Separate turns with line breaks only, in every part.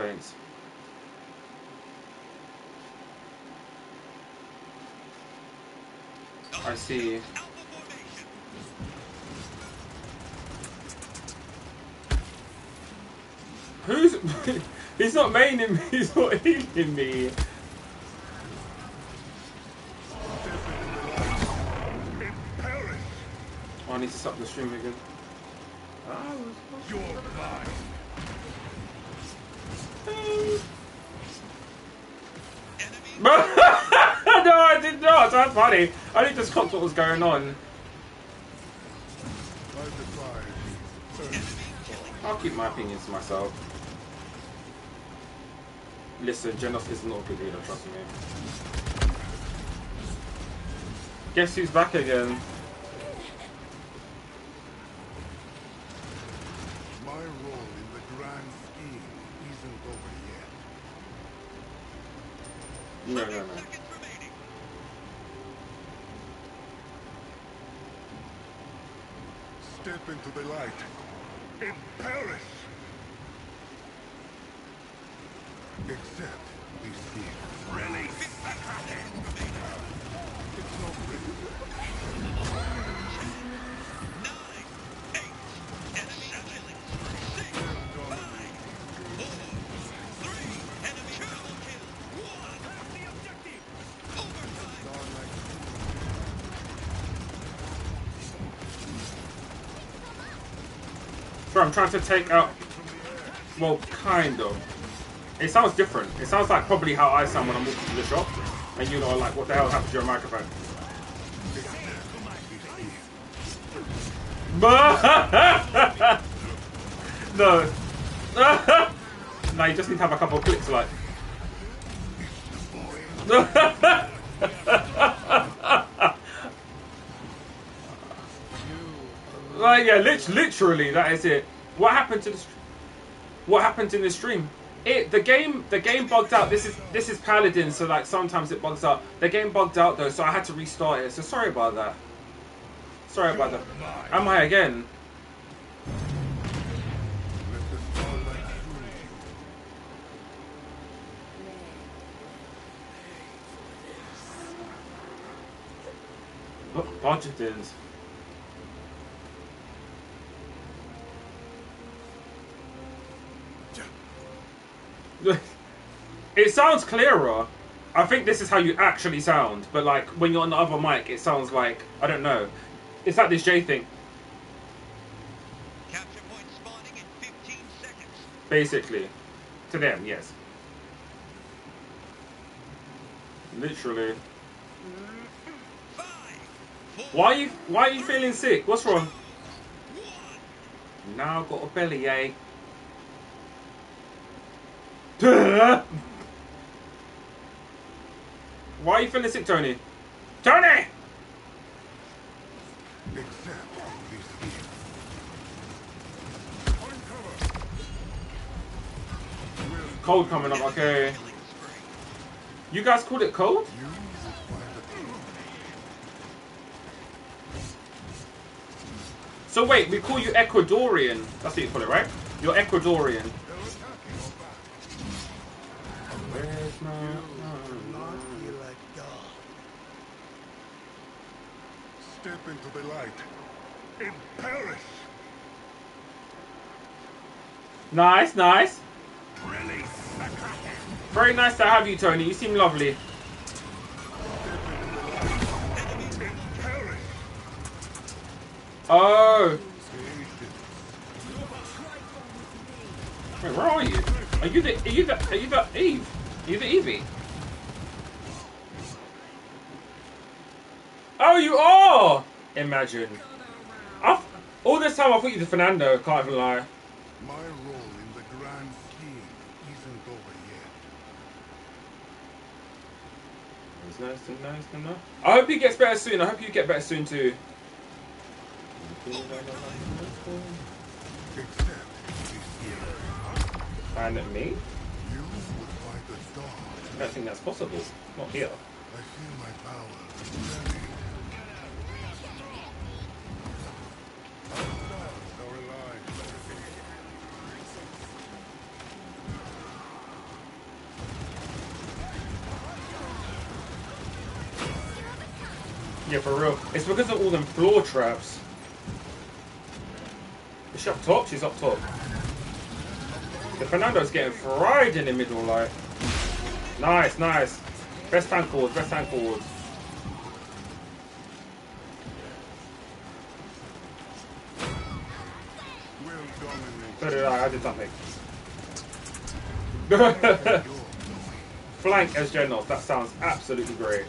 complaints. I see. Who's... He's not maining me, he's not healing me. Oh, I need to stop the stream again.
You're mine.
No, I did not. That's funny. I only just clocked what was going on. I'll keep my opinions to myself. Listen, Genos is not a good leader, trust me. Guess who's back again?
My role in the grand scheme isn't over yet.
No.
Step into the light and perish. Except this here. Release the Kraken. It's not ready.
9, 8, enemy killing. 6, 5, 4, 3, enemy triple kill. 1, the objective. Overtime.
Bro, I'm trying to take out... Well, kind of. It sounds different. It sounds like probably how I sound when I'm walking to the shop. And you know, like, what the hell happened to your microphone? No. No, you just need to have a couple of clicks, like... Like, yeah, literally, that is it. What happened to the... What happened in the stream? The game bugged out. This is Paladins, so like sometimes it bugs out. The game bugged out though, so I had to restart it. So sorry about that. Sorry about that. Am I again? Paladins. It sounds clearer. I think this is how you actually sound, but like when you're on the other mic, it sounds like, I don't know. It's like this J thing.
Capture point spawning in 15 seconds.
Basically. To them, yes. Literally.
5, 4,
Why are you feeling sick? What's wrong?
1.
Now I've got a belly ache. Why are you feeling sick, Tony? Tony!
Except this here.
Cold coming up, okay. You guys called it cold? So wait, we call you Ecuadorian. That's what you call it, right? You're Ecuadorian. Where's my...
Not feel like God. Step into the light and perish.
Nice, nice.
Release the Kraken.
Very nice to have you, Tony. You seem lovely. Oh. Wait, where are you? Are you the Eve? Are you the Evie? Oh, you are! Imagine. All this time I thought you were Fernando, can't even lie.
My role in the grand scheme isn't over yet.
It's nice to know. I hope he gets better soon. I hope you get better soon too.
Except this here.
And me?
You would fight the dawn.
I don't think that's possible. Not here.
I feel my power.
Yeah, for real. It's because of all them floor traps. Is she up top? She's up top. The Fernando's getting fried in the middle, like. Nice, nice. Best tank forwards, best tank forwards. So did I did something. Flank as generals, that sounds absolutely great.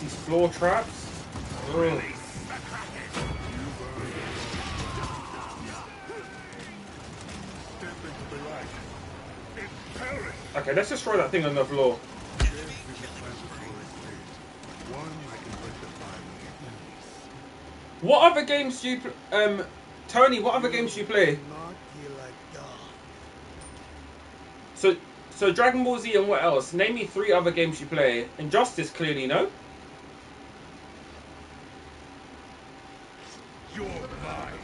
These floor traps. Ugh. Okay, let's destroy that thing on the floor. What other games do you Tony, what other games do you play? So Dragon Ball Z and what else? Name me 3 other games you play. Injustice, clearly, no?
You're mine.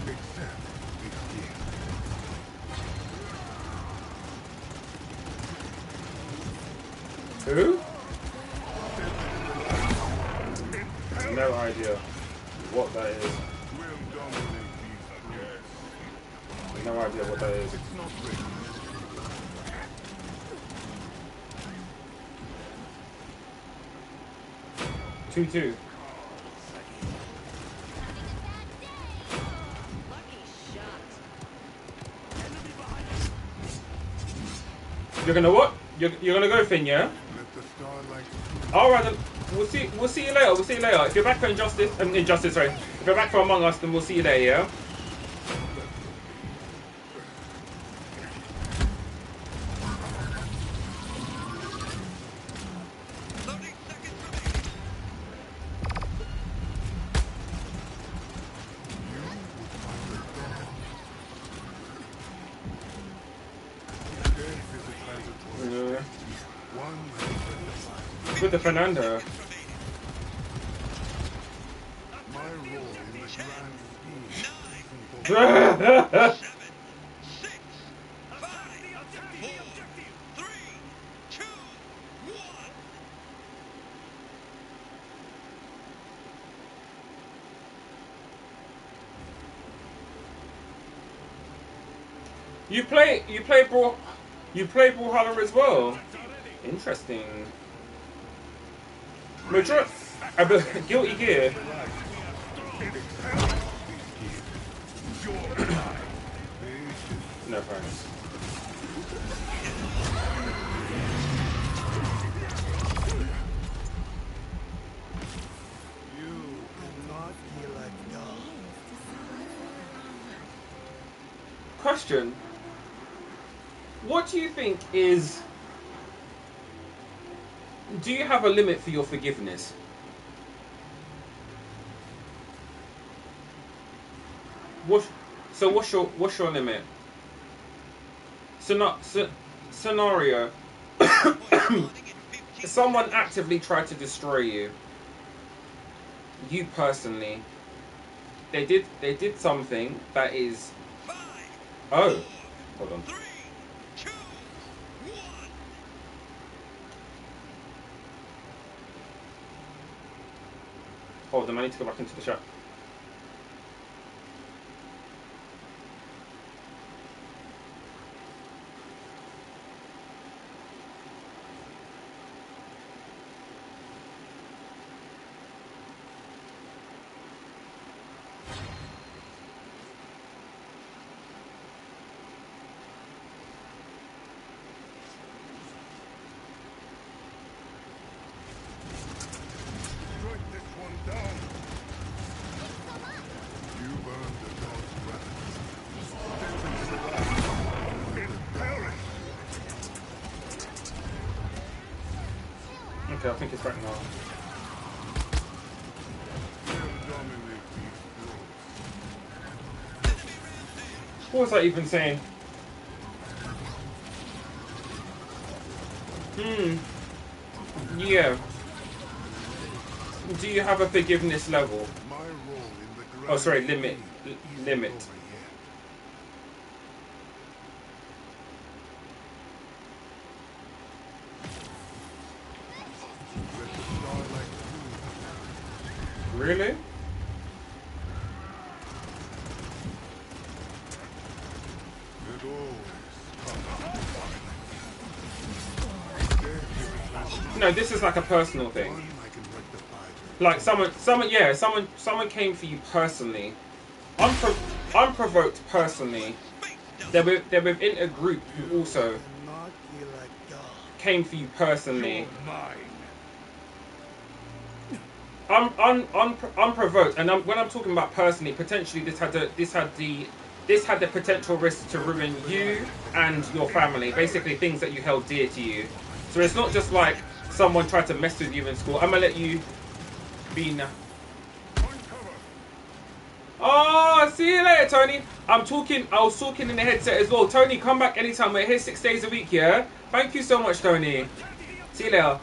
Except
Who? No idea what that is. No idea what that is. 2-2. You're gonna what? You're gonna go Finn, yeah? Alright then, we'll see you later, we'll see you later. If you're back for Injustice, sorry. If you're back for Among Us, then we'll see you there, yeah? With the Fernando.
my role in the grand scheme.
2, 1.
You play Brawlhalla as well. Interesting. Guilty Gear. No thanks. Question. What do you think is... Do you have a limit for your forgiveness? What's your limit? Scenario. Someone actively tried to destroy you. You personally. They did something that is... Oh. Hold on.
3, 2, 1.
Hold on, I need to go back into the chat.
Strike this one down. You burned the God's wrath. Step into the light. It perish.
Okay, I think it's back now.
We'll dominate these floors.
What was I even saying? Yeah. Do you have a forgiveness level?
My role in the grand
Oh, sorry, limit.
scheme.
limit.
Over yet. Let the starlight through.
Really?
It always comes.
No, this is like a personal thing.
One I can rectify.
Like someone came for you personally. Unprovoked personally. They're within a group who also
Not feel like dog.
came for you personally.
Mine.
Unprovoked, and when I'm talking about personally, potentially this had the potential risk to ruin you and your family. Basically, things that you held dear to you. So it's not just like someone tried to mess with you in school. I'm gonna let you be now. Oh, see you later, Tony. I was talking in the headset as well. Tony, come back anytime. We're here 6 days a week, yeah? Thank you so much, Tony. See you later.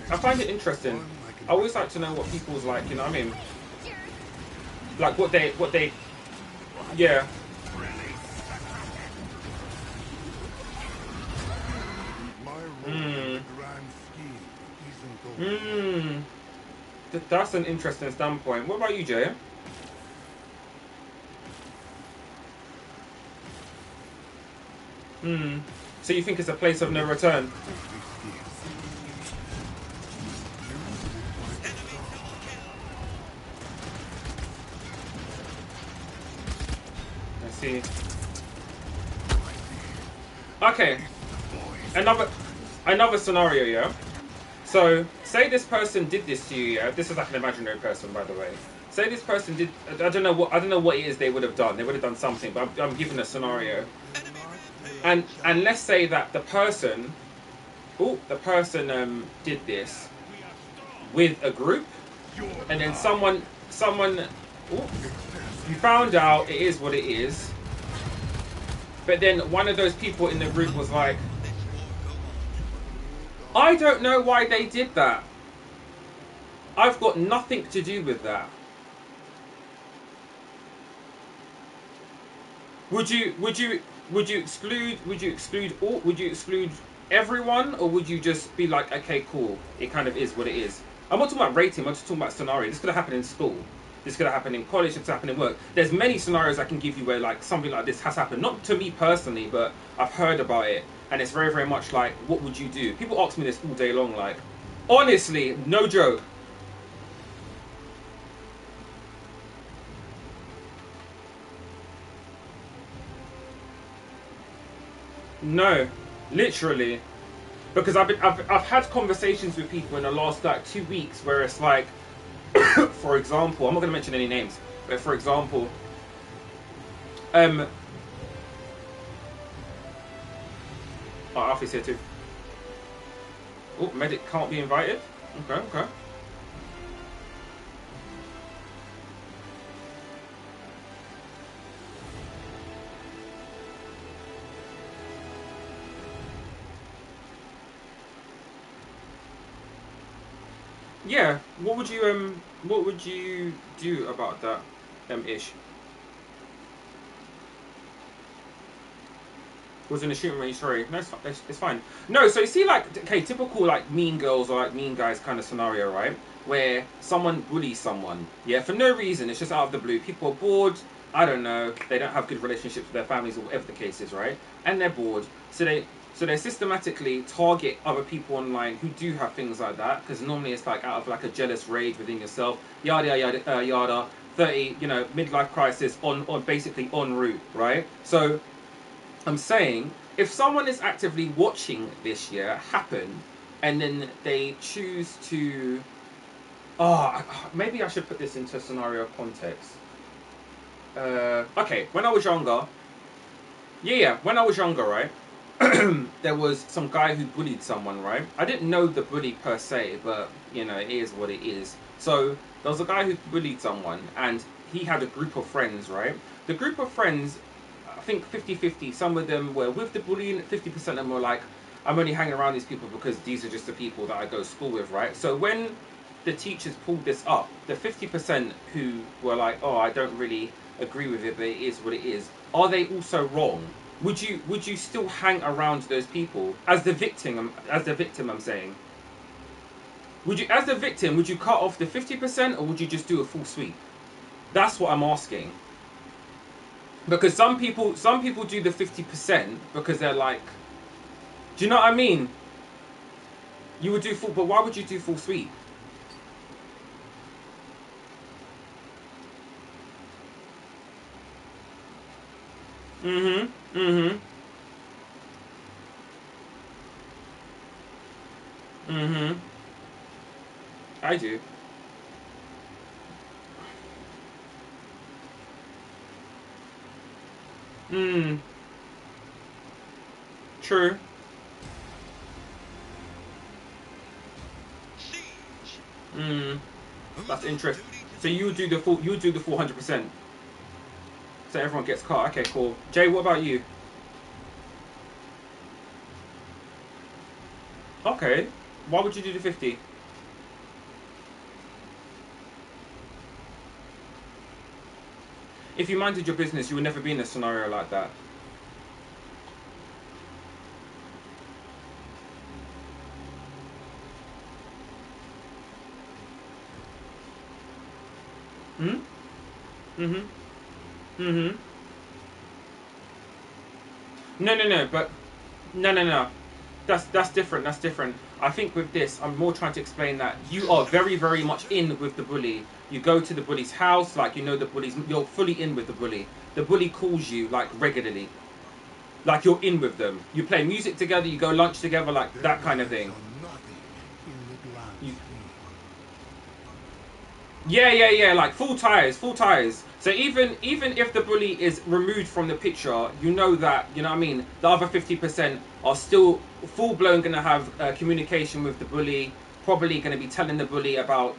I find it interesting. I always like to know what people's like, you know what I mean? Like what they, yeah.
My role in the grand scheme isn't over.
That's an interesting standpoint. What about you, Jay? So you think it's a place of no return? I see. Okay. Another scenario, yeah? So, say this person did this to you, yeah? This is like an imaginary person, by the way. Say this person did, I don't know what it is they would have done. They would have done something, but I'm giving a scenario. And let's say that the person did this with a group, and then someone, you found out it is what it is, but then one of those people in the group was like, I don't know why they did that. I've got nothing to do with that. Would you exclude everyone, or would you just be like, okay, cool, it kind of is what it is? I'm not talking about rating, I'm just talking about scenario. This could have happened in school. This could have happened in college, it could happen in work. There's many scenarios I can give you where like something like this has happened. Not to me personally, but I've heard about it. And it's very, very much like, what would you do? People ask me this all day long, like, honestly, no joke. No, literally. Because I've had conversations with people in the last like 2 weeks where it's like, for example, I'm not going to mention any names, but for example, oh, Alfie's here too. Oh, medic can't be invited. Okay. Yeah, what would you do about that, ish? Was in a shooting range, sorry. No, it's fine. No, so you see, like, okay, typical, like, mean girls or, like, mean guys kind of scenario, right? Where someone bullies someone, yeah, for no reason, it's just out of the blue. People are bored, I don't know, they don't have good relationships with their families or whatever the case is, right? And they're bored, so they systematically target other people online who do have things like that, because normally it's, like, out of, like, a jealous rage within yourself, yada, yada, yada, 30, you know, midlife crisis on basically en route, right? So I'm saying, if someone is actively watching this year happen, and then they choose to, maybe I should put this into scenario context. Okay, when I was younger, when I was younger, right, there was some guy who bullied someone, right? I didn't know the bully per se, but, you know, it is what it is. So, there was a guy who bullied someone, and he had a group of friends, right? The group of friends, I think 50-50, some of them were with the bullying, 50% of them were like, I'm only hanging around these people because these are just the people that I go to school with, right? So when the teachers pulled this up, the 50% who were like, oh, I don't really agree with it, but it is what it is, are they also wrong? Would you still hang around those people as the victim? As the victim, I'm saying. Would you, as the victim, would you cut off the 50% or would you just do a full sweep? That's what I'm asking. Because some people do the 50% because they're like, do you know what I mean? You would do full, but why would you do full sweep? Mm-hmm. Mm-hmm. Mm-hmm. I do. Mm. True.
Siege.
Mm. That's
Who's on
interesting.
duty
So
today?
you do the full. You do the full 100%. So everyone gets cut. Okay, cool. Jay, what about you? Okay. Why would you do the 50? If you minded your business, you would never be in a scenario like that. Hmm? Mm-hmm. Mm-hmm. No, no, no, but no, no, no. That's different. That's different. I think with this, I'm more trying to explain that you are very, very much in with the bully. You go to the bully's house, like you know the bully's. You're fully in with the bully. The bully calls you like regularly, like you're in with them. You play music together. You go lunch together, like
Their
that kind of
eyes
thing.
on nothing in the grand
You,
scheme.
yeah, yeah, yeah. Like full tires, full tires. So even if the bully is removed from the picture, you know that you know what I mean. The other 50% are still full blown going to have communication with the bully. Probably going to be telling the bully about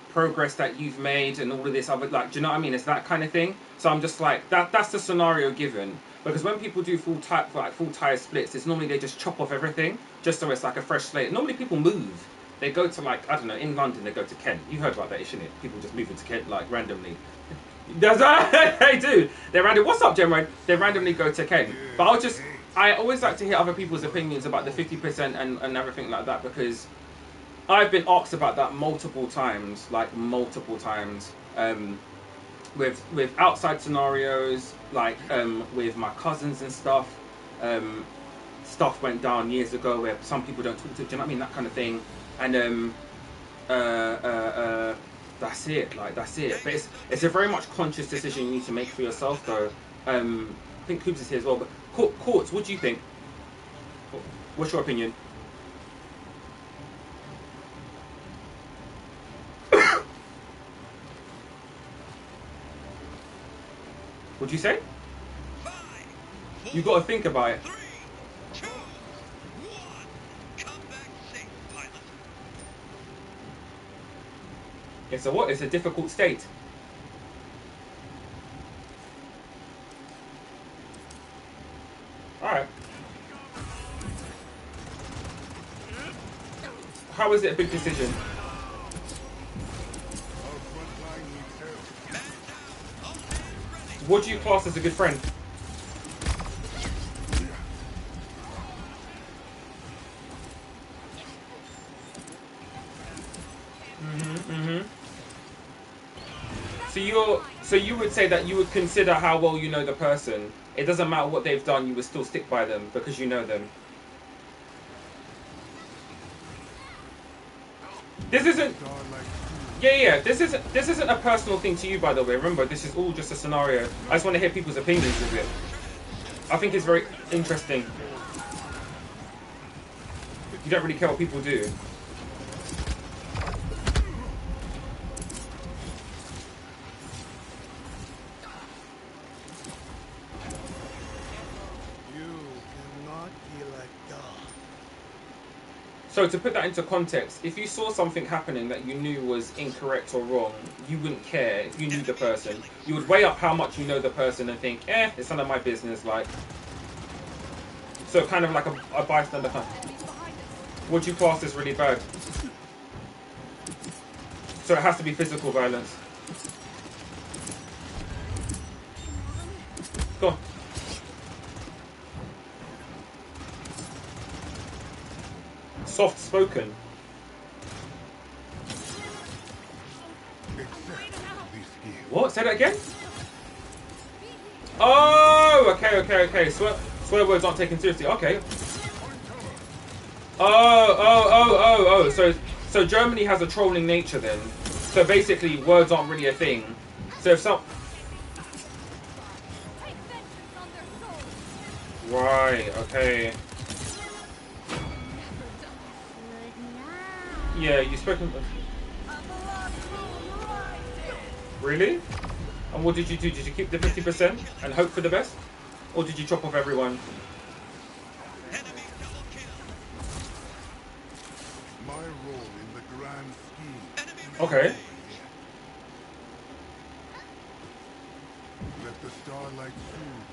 progress that you've made and all of this other like. Do you know what I mean? It's that kind of thing. So I'm just like that. That's the scenario given. Because when people do full tire splits, it's normally they just chop off everything just so it's like a fresh slate. Normally people move. They go to like I don't know in London. They go to Kent. You heard about that, isn't it? People just moving to Kent like randomly. Does that? They do. They random. What's up, Gemro? They randomly go to Kent. But I always like to hear other people's opinions about the 50% and everything like that because I've been asked about that multiple times, like multiple times. With outside scenarios, like with my cousins and stuff. Stuff went down years ago where some people don't talk to. Do you know what I mean? That kind of thing. And uh, uh, uh, that's it. Like that's it. But it's a very much conscious decision you need to make for yourself, though. I think Coops is here as well. But Courts, what do you think? What's your opinion? What'd you say?
5,
You
4,
got to think about it.
3, 2, 1. Come back safe, pilot.
It's a what? It's a difficult state. All right. How is it a big decision?
Our front line needs help.
Man down. All hands ready.
What do you class as a good friend? So you would say that you would consider how well you know the person. It doesn't matter what they've done, you would still stick by them because you know them. This isn't
Star like
yeah. This isn't a personal thing to you, by the way. Remember, this is all just a scenario. I just want to hear people's opinions of it. I think it's very interesting. You don't really care what people do.
you cannot be like God.
So to put that into context, if you saw something happening that you knew was incorrect or wrong, you wouldn't care if you knew the person. You would weigh up how much you know the person and think, it's none of my business. Like, So kind of like a bystander kind. Would you class as really bad? So it has to be physical violence. Go on. Soft spoken. What? Say that again? Oh, okay. Swear words aren't taken seriously. Okay. Oh. So Germany has a trolling nature then. So basically, words aren't really a thing. So if some... Right, okay. Yeah, you spoken... Really? And what did you do? Did you keep the 50% and hope for the best? Or did you chop off everyone?
Enemy double kill.
My role in the grand scheme.
Enemy
Okay.
rampage.
Let the starlight soothe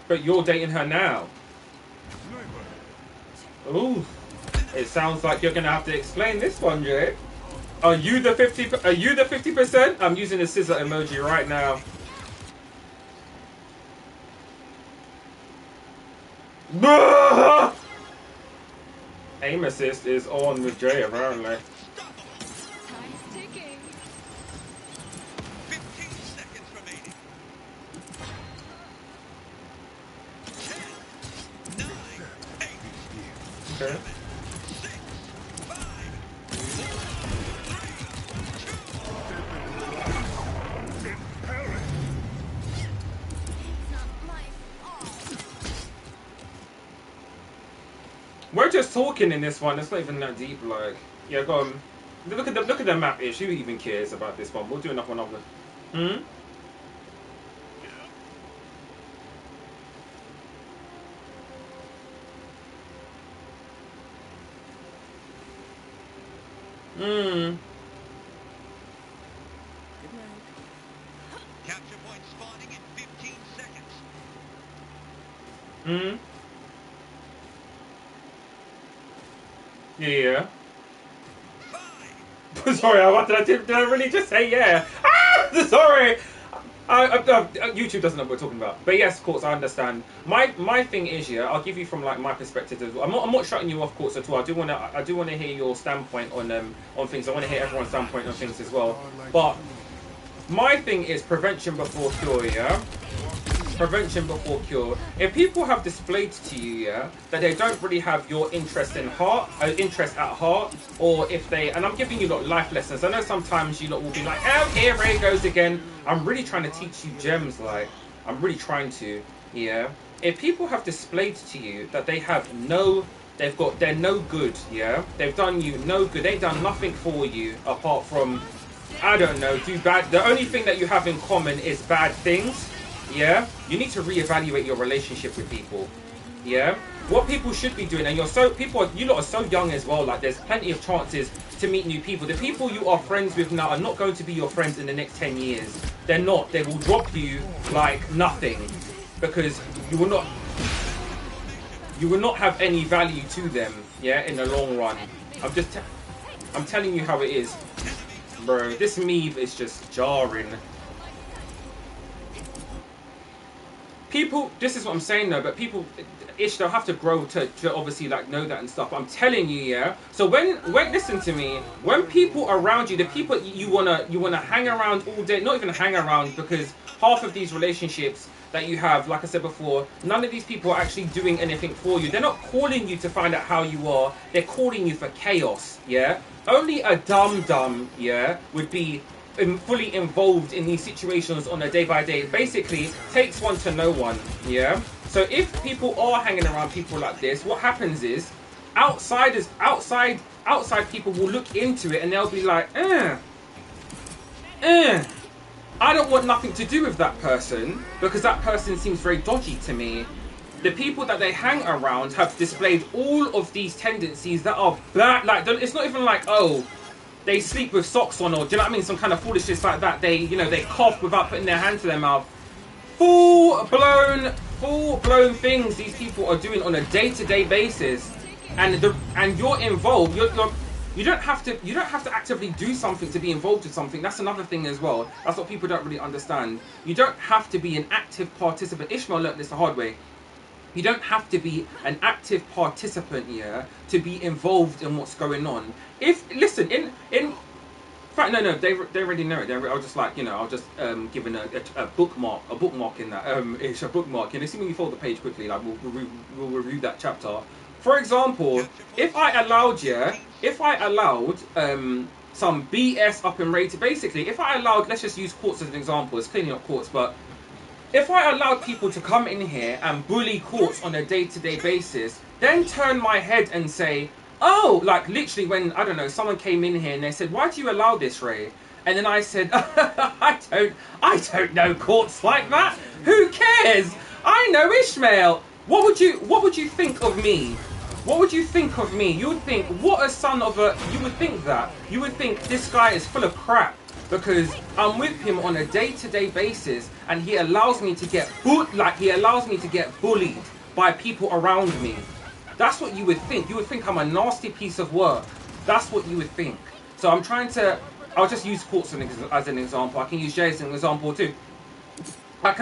But you're dating her now.
you. Sniper.
Ooh. It sounds like you're gonna have to explain this one, Jay. Are you the 50%? Are you the 50%? I'm using the scissor emoji right now. Aim assist is on with Jay apparently.
Time's ticking.
15 seconds remaining. 10, 9, 8,
Okay.
6, 5, 4, 3, 2,
In Paris.
It's not my fault.
We're just talking in this one. It's not even that deep. Like, yeah, go on. Look at the map ish. Who even cares about this one? We'll do enough one other. Hmm. Hmm.
Good night.
capture point spawning in 15 seconds.
Hmm. Yeah.
5,
Sorry, did I really just say yeah? Ah, sorry. YouTube doesn't know what we're talking about, but yes, Courts, I understand. My thing is, yeah, I'll give you from like my perspective as well. I'm not shutting you off, Courts, at all. I do wanna hear your standpoint on things. I want to hear everyone's standpoint on things as well. But my thing is prevention before cure, yeah. Prevention before cure. If people have displayed to you, yeah, that they don't really have your interest at heart, or if they, and I'm giving you lot life lessons. I know sometimes you lot will be like, oh, here Ray goes again. I'm really trying to teach you gems, like I'm really trying to, yeah. If people have displayed to you that they're no good, yeah, they've done you no good, they've done nothing for you apart from, I don't know, do bad. The only thing that you have in common is bad things. Yeah, you need to reevaluate your relationship with people. Yeah, what people should be doing, and you lot are so young as well. Like, there's plenty of chances to meet new people. The people you are friends with now are not going to be your friends in the next 10 years. They're not. They will drop you like nothing because you will not have any value to them. Yeah, in the long run. I'm telling you how it is, bro. This meme is just jarring. People, this is what I'm saying though, but people, they'll have to grow to obviously like know that and stuff. I'm telling you, yeah. So when listen to me, when people around you, the people you wanna hang around all day, not even hang around, because half of these relationships that you have, like I said before, none of these people are actually doing anything for you. They're not calling you to find out how you are. They're calling you for chaos, yeah. Only a dumb, yeah, would be fully involved in these situations on a day-by-day. Basically, takes one to know one, yeah? So if people are hanging around people like this, what happens is, outside people will look into it and they'll be like, I don't want nothing to do with that person because that person seems very dodgy to me. The people that they hang around have displayed all of these tendencies that are bad. Like, it's not even like, oh, they sleep with socks on, or do you know what I mean? Some kind of foolishness like that. They cough without putting their hand to their mouth. Full blown full-blown things these people are doing on a day-to-day basis, and you're involved. You don't have to actively do something to be involved with something. That's another thing as well. That's what people don't really understand. You don't have to be an active participant. Ishmael learnt this the hard way. You don't have to be an active participant here to be involved in what's going on. If listen, in fact, no, they already know it. I'll just like, I'll just giving a bookmark in that it's a bookmark. You know, see when you fold the page quickly, like we'll review that chapter. For example, if I allowed some BS up in rated, basically, if I allowed, let's just use Quartz as an example. It's clearly not Quartz, but if I allowed people to come in here and bully Quartz on a day-to-day basis, then turn my head and say, oh, like literally when, I don't know, someone came in here and they said, why do you allow this, Ray? And then I said, I don't know Quartz like that. Who cares? I know Ishmael. What would you think of me? What would you think of me? You would think, what a son of a... You would think that. You would think this guy is full of crap because I'm with him on a day-to-day basis and he allows me to get bullied by people around me. That's what you would think. You would think I'm a nasty piece of work. That's what you would think. So I'm trying to... I'll just use Quartz as an example. I can use Jay as an example too. If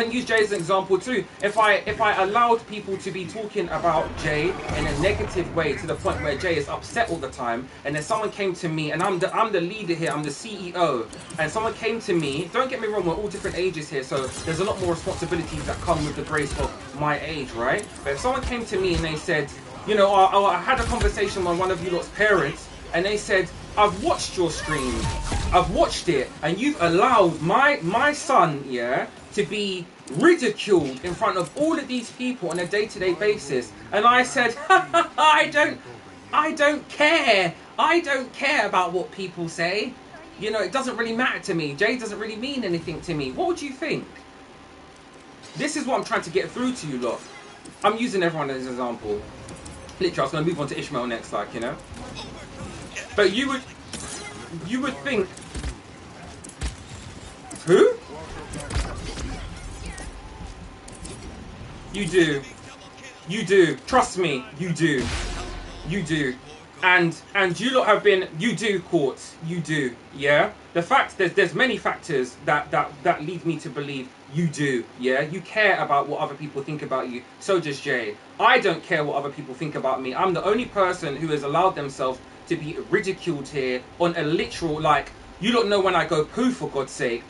I allowed people to be talking about Jay in a negative way to the point where Jay is upset all the time, and then someone came to me, and I'm the leader here, I'm the CEO, and someone came to me, don't get me wrong, we're all different ages here, so there's a lot more responsibilities that come with the grace of my age, right? But if someone came to me and they said, I had a conversation with one of you lot's parents, and they said, I've watched your stream, I've watched it, and you've allowed my son, to be ridiculed in front of all of these people on a day-to-day basis. And I said, I don't care. I don't care about what people say. It doesn't really matter to me. Jay doesn't really mean anything to me. What would you think? This is what I'm trying to get through to you lot. I'm using everyone as an example. Literally, I was going to move on to Ishmael next, But you would think, who? You do. Trust me, you do. And you lot have been, you do, Quartz. You do, yeah? The fact there's many factors that lead me to believe you do, yeah? You care about what other people think about you. So does Jay. I don't care what other people think about me. I'm the only person who has allowed themselves to be ridiculed here on a literal, you don't know when I go poo, for God's sake.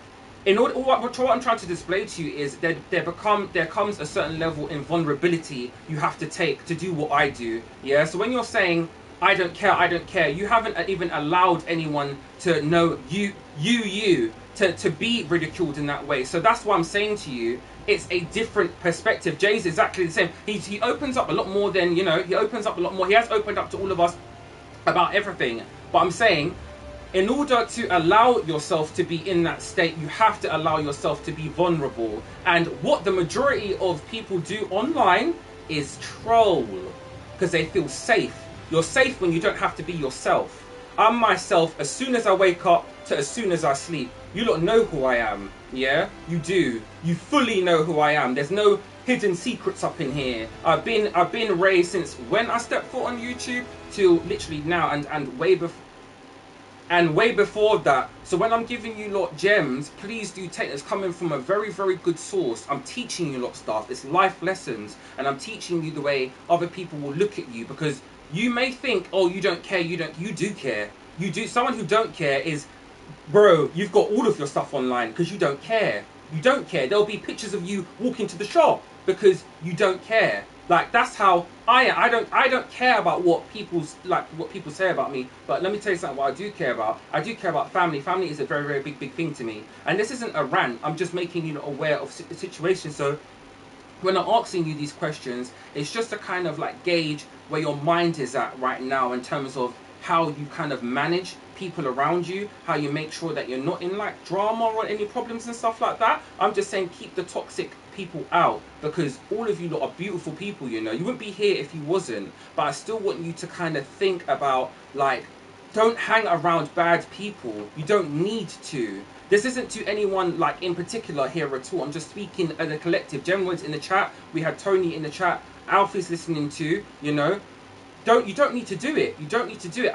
What I'm trying to display to you is that there comes a certain level in vulnerability you have to take to do what I do. Yeah. So when you're saying I don't care, you haven't even allowed anyone to know you to be ridiculed in that way. So that's why I'm saying to you, it's a different perspective. Jay's exactly the same. He opens up a lot more than he opens up a lot more. He has opened up to all of us about everything. But I'm saying, in order to allow yourself to be in that state, you have to allow yourself to be vulnerable. And what the majority of people do online is troll, because they feel safe. You're safe when you don't have to be yourself. I'm myself as soon as I wake up to as soon as I sleep. You lot know who I am, yeah? You do. You fully know who I am. There's no hidden secrets up in here. I've been Ray since when I stepped foot on YouTube till literally now, and way before. And way before that. So when I'm giving you lot gems, please do take this coming from a very, very good source. I'm teaching you lot stuff. It's life lessons. And I'm teaching you the way other people will look at you. Because you may think, oh, you don't care. You do care. You do. Someone who don't care is, bro, you've got all of your stuff online because you don't care. You don't care. There'll be pictures of you walking to the shop because you don't care. That's how I am. I don't care about what people say about me. But let me tell you something. What I do care about. I do care about family. Family is a very, very big thing to me. And this isn't a rant. I'm just making you aware of the situation. So when I'm asking you these questions, it's just to kind of gauge where your mind is at right now in terms of how you kind of manage people around you, how you make sure that you're not in drama or any problems and stuff like that. I'm just saying keep the toxic people out, because all of you lot are beautiful people, you wouldn't be here if you wasn't. But I still want you to kind of think about don't hang around bad people. You don't need to. This isn't to anyone like in particular here at all. I'm just speaking as a collective. Gemwood's in the chat. We had Tony in the chat. Alfie's listening to. You know, you don't need to do it. You don't need to do it.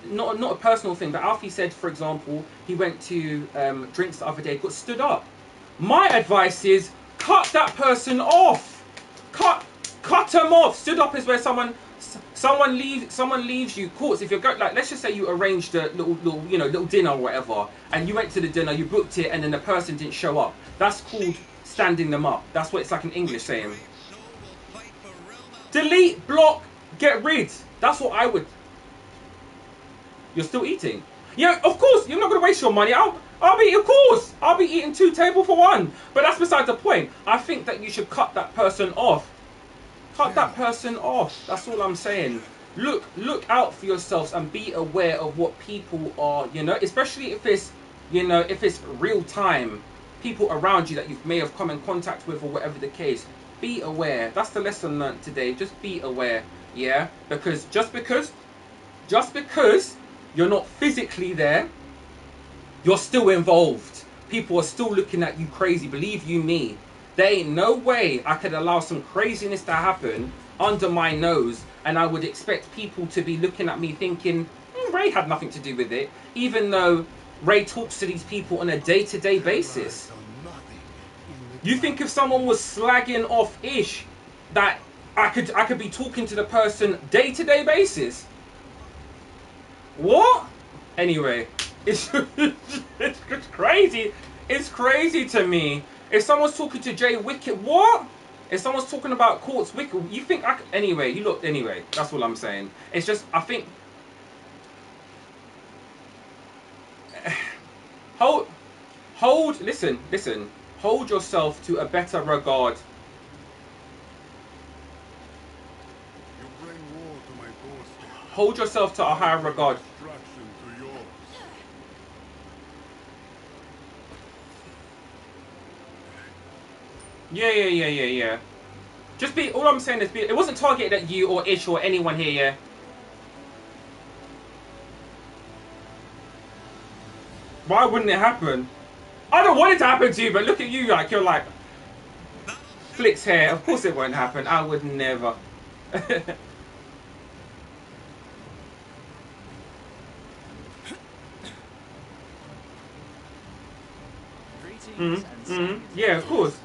Not a personal thing, but Alfie said, for example, he went to drinks the other day, got stood up. My advice is cut that person off. Cut them off. Stood up is where someone leaves you. Courts, if you're going, like, let's just say you arranged a little dinner or whatever, and you went to the dinner, you booked it, and then the person didn't show up. That's called standing them up. That's what it's like in English saying. Delete, block, get rid. That's what I would. You're still eating? Yeah, of course. You're not gonna waste your money. I'll be eating 2 tables for 1. But that's beside the point. I think that you should cut that person off. Cut that person off. That's all I'm saying. Look out for yourselves and be aware of what people are, you know, especially if it's, you know, if it's real time, people around you that you may have come in contact with or whatever the case. Be aware. That's the lesson learned today. Just be aware, yeah? Because just because you're not physically there, you're still involved. People are still looking at you crazy. Believe you me. There ain't no way I could allow some craziness to happen under my nose and I would expect people to be looking at me thinking, Ray had nothing to do with it, even though Ray talks to these people on a day-to-day basis. You think if someone was slagging off Ish, that I could be talking to the person day-to-day basis? What? Anyway, it's crazy. It's crazy to me. If someone's talking to Jay Wicked, what? If someone's talking about Courts Wicked, you think I could, anyway, anyway, that's all I'm saying. It's just, I think, listen, hold yourself to a better regard.
You bring war to my doorstep.
Hold yourself to a higher regard.
Destruction to yours.
Yeah. Just be, all I'm saying is it wasn't targeted at you or Ish or anyone here, yeah? Why wouldn't it happen? I don't want it to happen to you, but look at you, like, you're like, Flick's hair, of course it won't happen. I would never. Yeah, of course.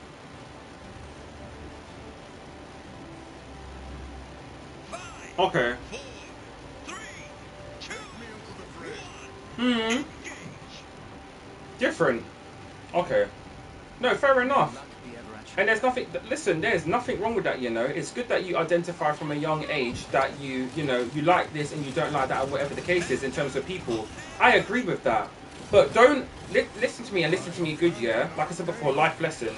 Okay.
4, 3, 2, 1.
Different. Okay. No, fair enough. And there's nothing. Listen, there's nothing wrong with that. You know, it's good that you identify from a young age that you like this and you don't like that, or whatever the case is in terms of people. I agree with that. But don't listen to me and listen to me good. Yeah, like I said before, life lesson.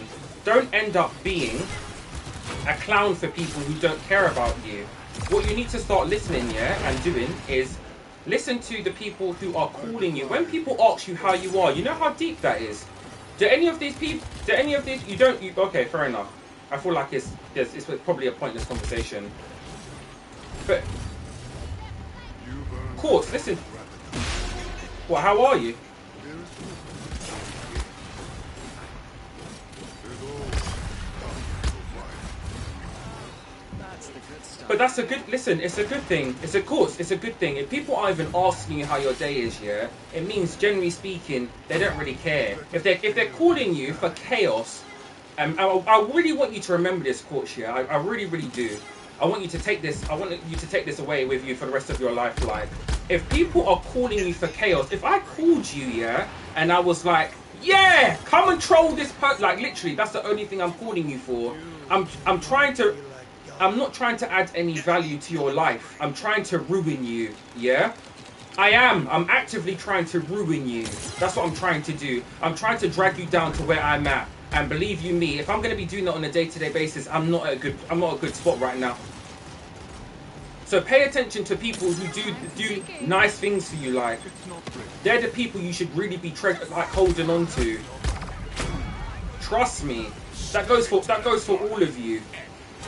Don't end up being a clown for people who don't care about you. What you need to start listening, yeah, and doing is listen to the people who are calling you. When people ask you how you are, you know how deep that is. Do any of these people, okay, fair enough. I feel like it's probably a pointless conversation. But, Courts, listen. What, how are you? But that's a good, listen, it's a good thing. It's a good thing. If people aren't even asking you how your day is, yeah, it means, generally speaking, they don't really care. If they're calling you for chaos, I really want you to remember this, Courts, yeah, I really, really do. I want you to take this away with you for the rest of your life. Like, if people are calling you for chaos, if I called you, yeah, and I was like, yeah, come and troll this person, like, literally, that's the only thing I'm calling you for. I'm not trying to add any value to your life. I'm trying to ruin you, yeah? I'm actively trying to ruin you. That's what I'm trying to do. I'm trying to drag you down to where I'm at. And believe you me, if I'm going to be doing that on a day-to-day basis, I'm not a good spot right now. So pay attention to people who do nice things for you, like. They're the people you should really be holding on to. Trust me. That goes for all of you.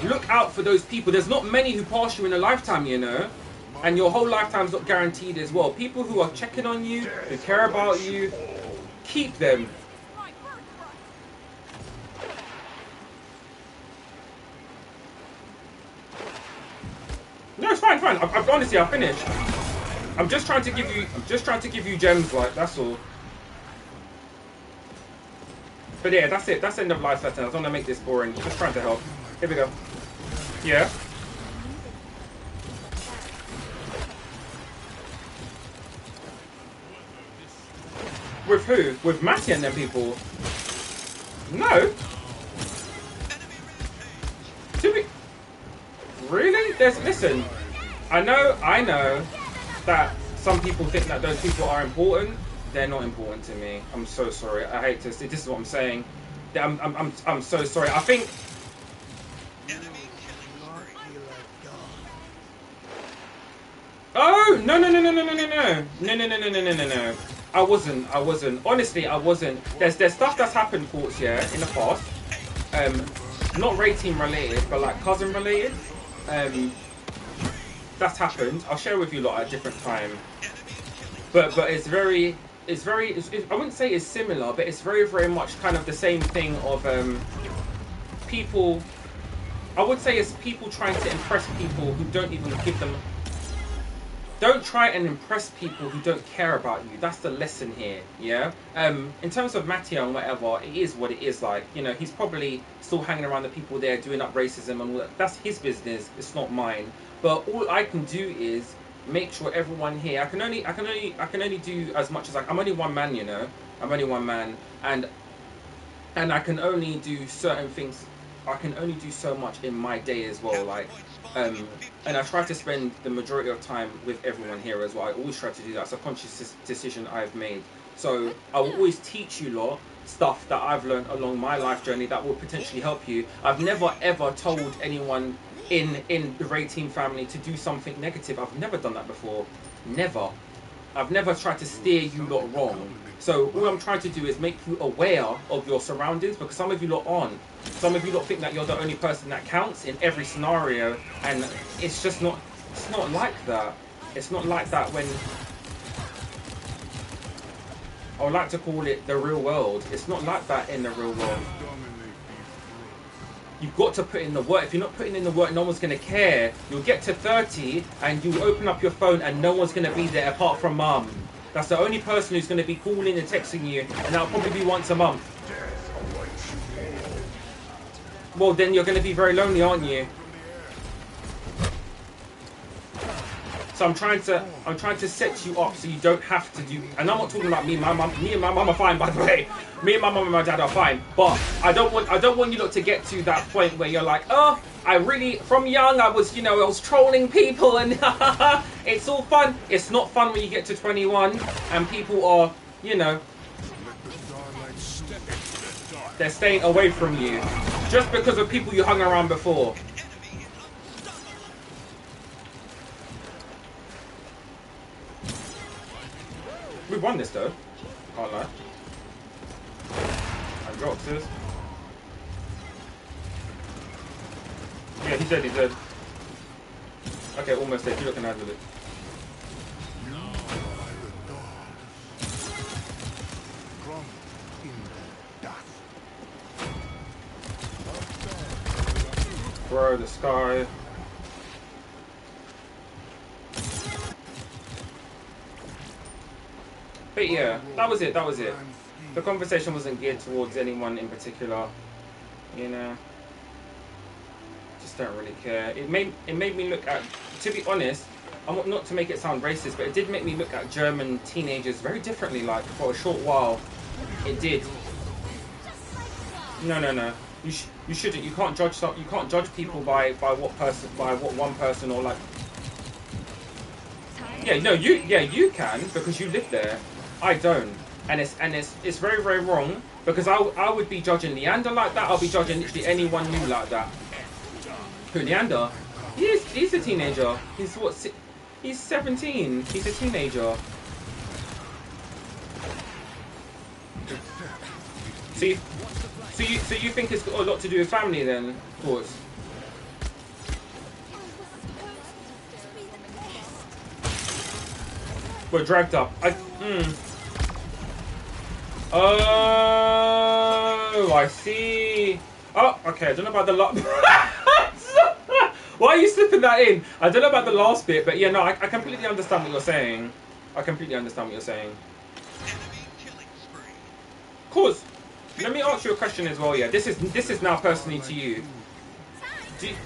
Look out for those people. There's not many who pass you in a lifetime, you know, and your whole lifetime's not guaranteed as well. People who are checking on you, who care about you, keep them.
My birthright.
No, it's fine, fine. Honestly, I finished. I'm just trying to give you gems, like, that's all. But yeah, that's it. That's the end of life lesson. I don't want to make this boring. Just trying to help. Here we go. Yeah. With who? With Matty and them people? No. Do we? Really? Listen. I know that some people think that those people are important. They're not important to me. I'm so sorry. I hate to say this is what I'm saying. I'm so sorry. I think. Oh no. I wasn't. Honestly, I wasn't. There's stuff that's happened, Quartz, yeah, in the past. Not raid team related, but like cousin related. That's happened. I'll share with you a lot at a different time. But it's very I wouldn't say it's similar, but it's very much kind of the same thing of people. I would say it's people trying to impress people who don't even give them. Don't try and impress people who don't care about you. That's the lesson here, yeah? In terms of Mattia and whatever, it is what it is like. You know, he's probably still hanging around the people there doing up racism and all that. That's his business. It's not mine. But all I can do is make sure everyone here. I can only do as much as I'm only one man, you know. I'm only one man, and I can only do certain things. I can only do so much in my day as well, like. And I try to spend the majority of time with everyone here as well. I always try to do that. It's a conscious decision I've made. So I will always teach you lot stuff that I've learned along my life journey that will potentially help you. I've never ever told anyone in the raid team family to do something negative. I've never done that before. Never. I've never tried to steer you lot wrong. So all I'm trying to do is make you aware of your surroundings, because some of you lot aren't. Some of you lot think that you're the only person that counts in every scenario, and it's just not. It's not like that. It's not like that when. I would like to call it the real world. It's not like that in the real world. You've got to put in the work. If you're not putting in the work, no one's going to care. You'll get to 30 and you open up your phone and no one's going to be there apart from mum. That's the only person who's going to be calling and texting you, and that'll probably be once a month. Well, then you're going to be very lonely, aren't you? So I'm trying to set you up so you don't have to do. And I'm not talking about me and my mum. Me and my mum are fine, by the way. Me and my mum and my dad are fine. But I don't want you lot to get to that point where you're like, oh, I really, from young I was trolling people and it's all fun. It's not fun when you get to 21 and people are, they're staying away from you just because of people you hung around before. We won this though. Can't lie. And Droxes. Yeah, he's dead. Okay, almost dead. You look can handle it. Bro, the sky. But yeah, that was it. The conversation wasn't geared towards anyone in particular, just don't really care. It made me look at, to be honest, not to make it sound racist, but it did make me look at German teenagers very differently, like for a short while. It did. No. You shouldn't. You can't judge people by what one person or like. Yeah, no, you can, because you live there. I don't, and it's very, very wrong, because I would be judging Leander like that. I'll be judging literally anyone new like that. Who, Leander? He's a teenager. He's what? He's 17. He's a teenager. So you think it's got a lot to do with family then, of course? We're dragged up. Oh, I see. Oh, okay. I don't know about the last. Why are you slipping that in? I don't know about the last bit, but yeah, no, I completely understand what you're saying. I completely understand what you're saying.
Enemy killing spree.
Of course. Let me ask you a question as well. Yeah, this is now personally to you. Do you
9,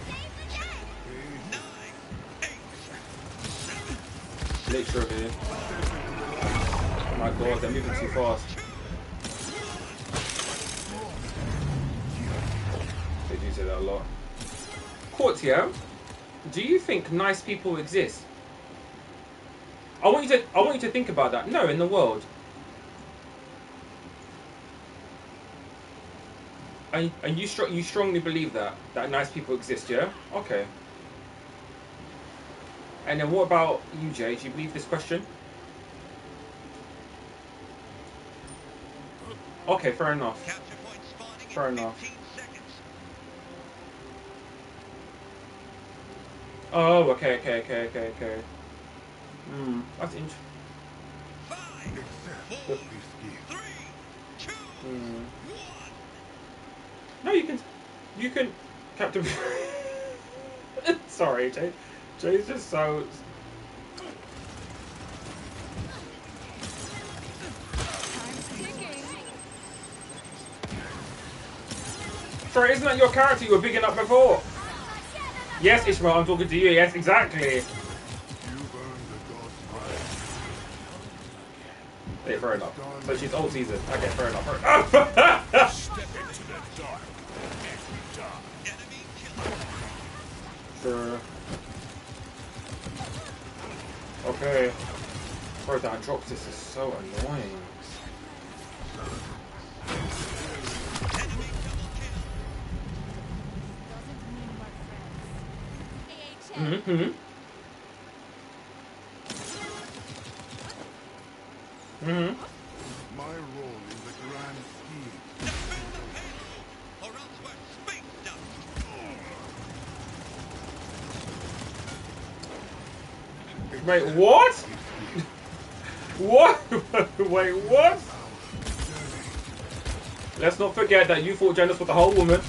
8, 7,
literally? Oh my god, they're moving too fast. They do say that a lot. Courtier, do you think nice people exist? I want you to think about that. No, in the world. And you strongly believe that nice people exist, yeah? Okay. And then what about you, Jay? Do you believe this question? Okay, fair enough.
capture point spawning
Fair
in
enough.
15 seconds.
Oh, okay. That's interesting.
5,
Accept
4,
this gift.
3, 2, 1.
No, you can, Captain. Sorry, Jay. Jay's just so.
Time's ticking.
Sorry, isn't that your character you were bigging up before? Yes, Ishmael, I'm talking to you. Yes, exactly.
You've earned the god's wrath.
Yeah, fair enough. So she's old season. Okay, fair enough.
Step into the dark and die.
Enemy killing.
Sure. Okay. Bro, that drops this is so annoying.
Enemy double kill.
Doesn't mean we're friends. AHM.
Mm-hmm. Mm-hmm.
My role in the grand scheme.
Defend the payload, or else we're spaced out.
Wait, what? What? Wait, what? Let's not forget that you fought Janus with the whole woman.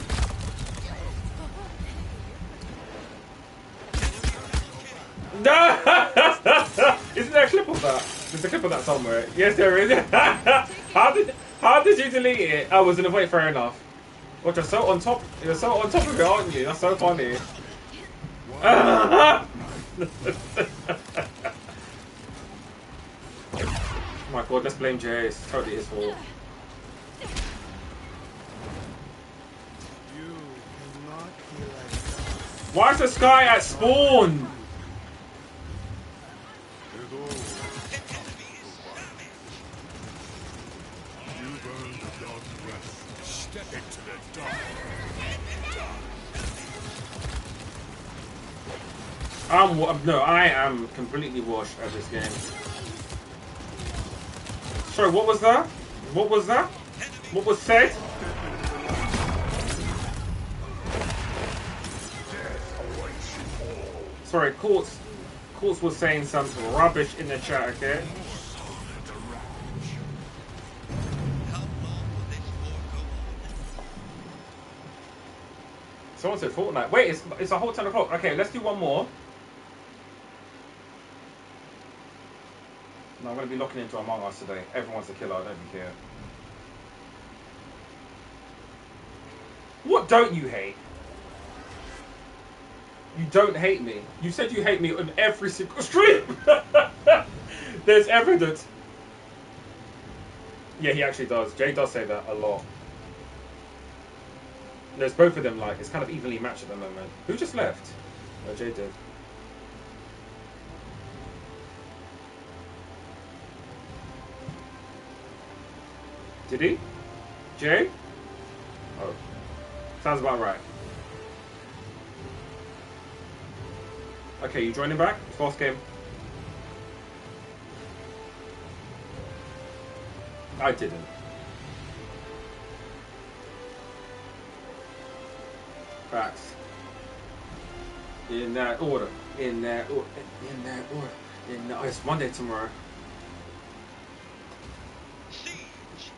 No! Isn't there a clip of that? There's a clip of that somewhere. Yes, there is. How did you delete it? I was in a wait. Fair enough. What, you're so on top. You're so on top of it, aren't you? That's so funny. Oh my god, let's blame Jay. It's totally his fault.
You cannot be like that.
Why is the sky at spawn?
There's always you've earned the god's wrath. Step into the dark.
No, I am completely washed at this game. Sorry, what was that? What was that? What was said? Sorry, Quartz was saying some rubbish in the chat, okay?
How long will this war go on?
Someone said Fortnite. Wait, it's a whole 10 o'clock. Okay, let's do one more. No, I'm going to be looking into Among Us today. Everyone's a killer, I don't even care. What don't you hate? You don't hate me. You said you hate me on every single stream. There's evidence. Yeah, he actually does. Jay does say that a lot. There's both of them, like, it's kind of evenly matched at the moment. Who just left? Oh, Jay did. Did he? Jay? Oh. Sounds about right. Okay, you joining back? Fast game. I didn't. Facts. In that order. In that order. In that order. Oh, it's Monday tomorrow.
Siege.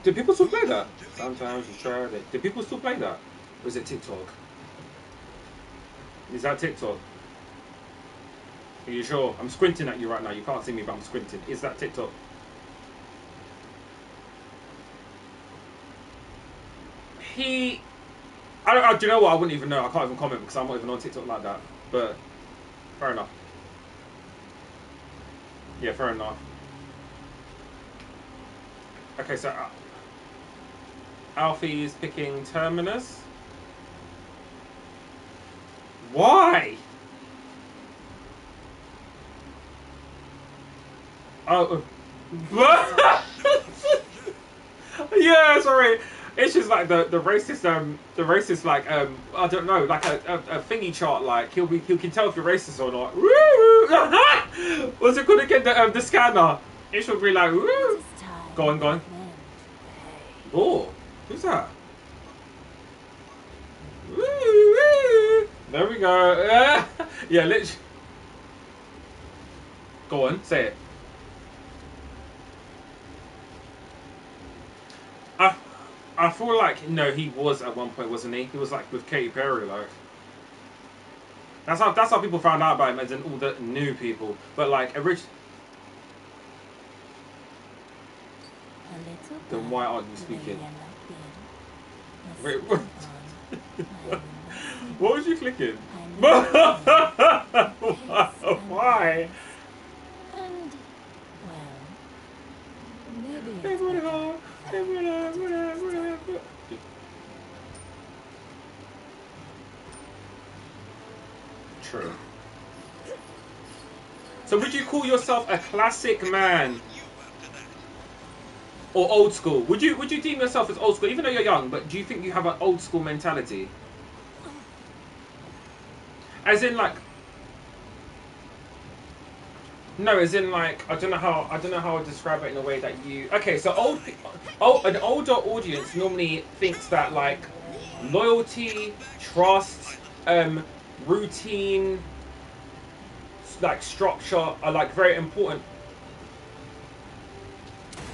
Do people still play that? Sometimes you try it. Do people still play that? Or is it TikTok? Is that TikTok? Are you sure? I'm squinting at you right now. You can't see me, but I'm squinting. Is that TikTok? Do you know what? I wouldn't even know. I can't even comment because I'm not even on TikTok like that. But fair enough. Yeah, fair enough. Okay, so Alfie is picking Terminus. Why? Oh. Yeah, sorry. It's just like the racist like I don't know, like a thingy chart, like he can tell if you're racist or not. What's it called again? The scanner. It should be like woo. Go on. Oh, who's that? Woo. There we go. Yeah, literally. Go on, say it. I feel like no, he was at one point, wasn't he? He was like with Katy Perry, like. That's how people found out about him, as in all the new people. But like then why aren't you speaking? Wait, what? What was you clicking? Why?
And, well, maybe
True. So would you call yourself a classic man or old school? Would you deem yourself as old school, even though you're young? But do you think you have an old school mentality? As in like. No, as in like I don't know how I describe it in a way that you. Okay, so an older audience normally thinks that like loyalty, trust, routine, like structure are like very important.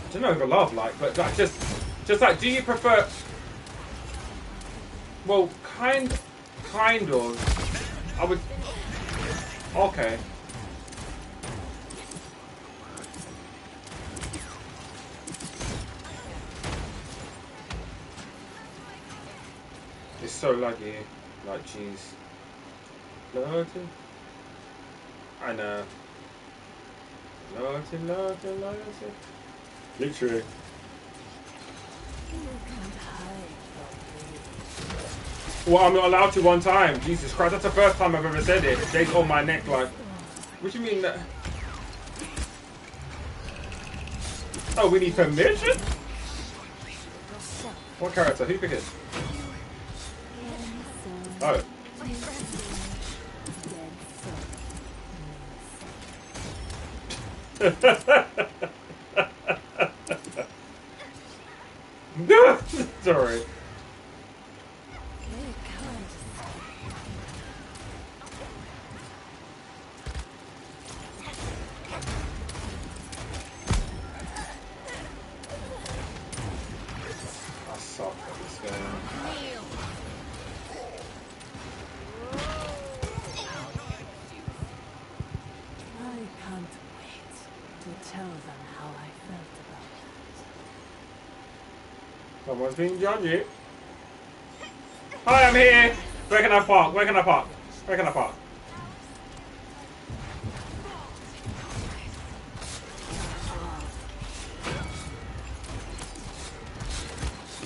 I don't know if I love like, but like just like, do you prefer? Well, kind of. I would. Okay. It's so laggy, like jeez. Loyalty? I know. Loyalty. Literally. Well, I'm not allowed to one time. Jesus Christ, that's the first time I've ever said it. Jay's on my neck like, what do you mean that? Oh, we need permission? What character? Who picked it? Oh. Sorry. I suck at this game.
I can't wait to tell them how I felt about that.
Someone's being judgy. Hi, I'm here. Where can I park? Where can I park? Where can I park?